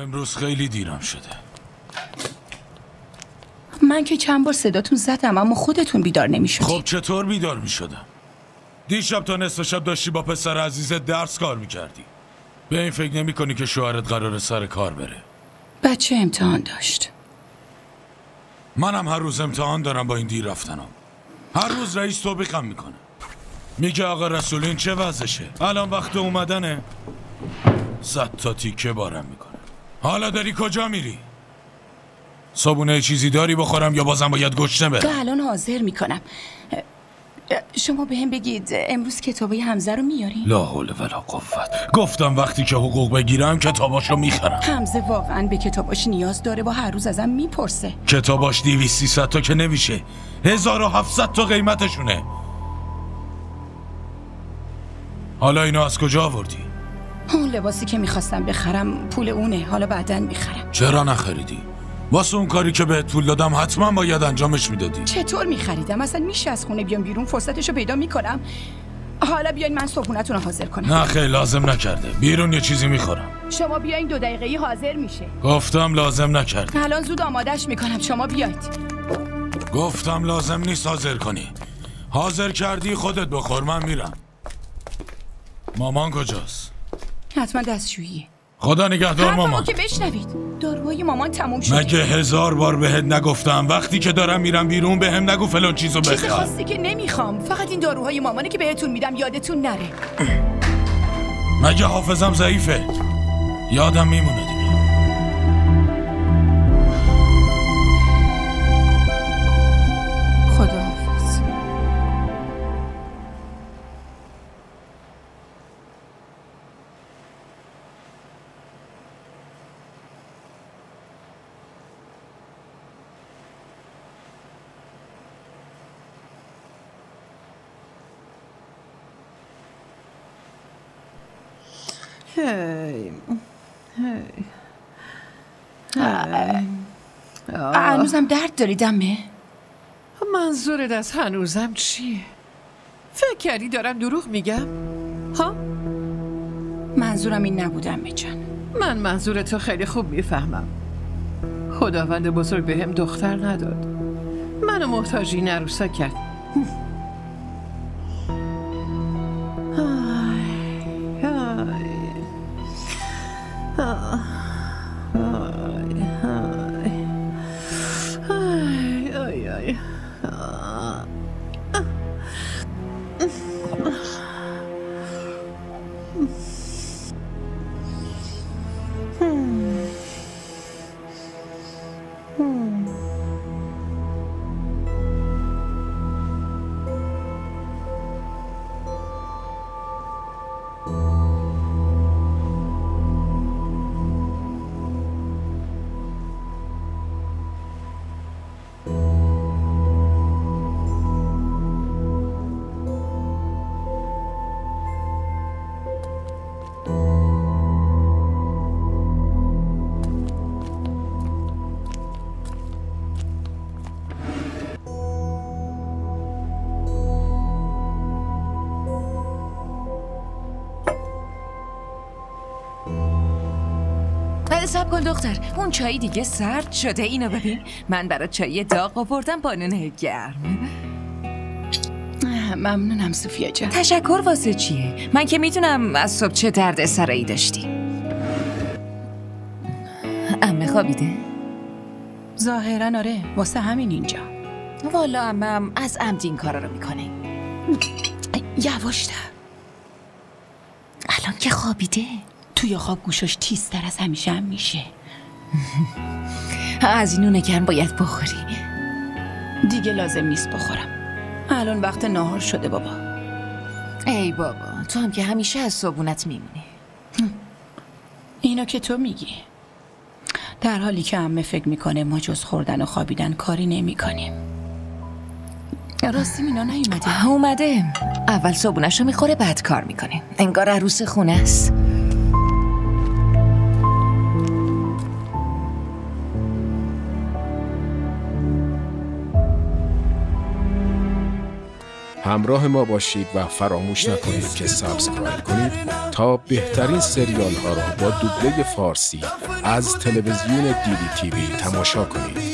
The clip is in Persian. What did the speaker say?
امروز خیلی دیرم شده. من که چند بار صداتون زدم اما خودتون بیدار نمی‌شدید. خب چطور بیدار می‌شدم؟ دیشب تا نصف شب داشتی با پسر عزیزت درس کار می‌کردی. به این فکر نمی‌کنی که شوهرت قراره سر کار بره؟ بچه امتحان داشت. منم هر روز امتحان دارم با این دیر رفتنم. هر روز رئیس توبیخم میکنه. میگه آقا رسولین چه وضعشه؟ الان وقت اومدنه. 100 تا تیکه بارم میکنه. حالا داری کجا میری؟ صبونه چیزی داری بخورم یا بازم باید گشنه برم؟ تو الان حاضر میکنم. شما به هم بگید امروز کتابای حمزه رو میاری؟ لا حول ولا قوت. گفتم وقتی که حقوق بگیرم کتاباشو میخرم. حمزه واقعا به کتاباش نیاز داره و هر روز ازم میپرسه. کتاباش 200-300 تا که نمیشه. 1700 تا قیمتشونه. حالا اینو از کجا آوردی؟ اون لباسی که میخواستم بخرم پول اونه، حالا بعداً میخرم. چرا نخریدی؟ واسه اون کاری که بهت پول دادم حتما باید انجامش میدادی. چطور میخریدم؟ اصلا میشه از خونه بیام بیرون فرصتشو پیدا میکنم؟ حالا بیاین من صبحونتون رو حاضر کنم. نه خیلی لازم نکرده. بیرون یه چیزی میخورم. شما بیاین 2 دقیقه‌ای حاضر میشه. گفتم لازم نکرده. الان زود آمادش میکنم، شما بیاید. گفتم لازم نیست حاضر کنی. حاضر کردی خودت بخور، من میرم. مامان کجاست؟ حتما دستشویی. خدا نگهدار مامان. که بشنوید داروهای مامان تموم شده. مگه 1000 بار بهت نگفتم وقتی که دارم میرم بیرون بهم نگو فلان چیزو بخر. چیز خاصی که نمیخوام، فقط این داروهای مامانه که بهتون میدم یادتون نره. مگه حافظم ضعیفه؟ یادم میمونه دیگه. خداحافظ. هنوزم درد داری دمه؟ منظورت از هنوزم چیه؟ فکر کردی دارم دروغ میگم؟ ها؟ منظورم این نبودم جان. من منظورتو خیلی خوب میفهمم. خداوند بزرگ بهم دختر نداد. منو محتاج این عروسا کرد. صبر کن دختر، اون چای دیگه سرد شده. اینو ببین، من برات چای داغ آوردم بانون گرم. ممنونم صوفیا جان. تشکر واسه چیه؟ من که میدونم از صبح چه درد سرایی داشتی. عمه خوابیده؟ ظاهرا آره، واسه همین اینجا. والا عمم از عمد این کارا رو میکنه. یواشتر. الان که خوابیده توی خواب گوشش تیزتر از همیشه هم میشه. از این نون گرم باید بخوری. دیگه لازم نیست بخورم، الان وقت ناهار شده بابا. ای بابا، تو هم که همیشه از صبحونت میمونی. اینو که تو میگی، در حالی که عمه فکر میکنه ما جز خوردن و خوابیدن کاری نمی کنیم. راستی مینا نیومده؟ اومده، اول صبحونش رو میخوره بعد کار میکنه. انگار عروس خونه است. همراه ما باشید و فراموش نکنید که سابسکرایب کنید تا بهترین سریال ها را با دوبله فارسی از تلویزیون دیدی تیوی تماشا کنید.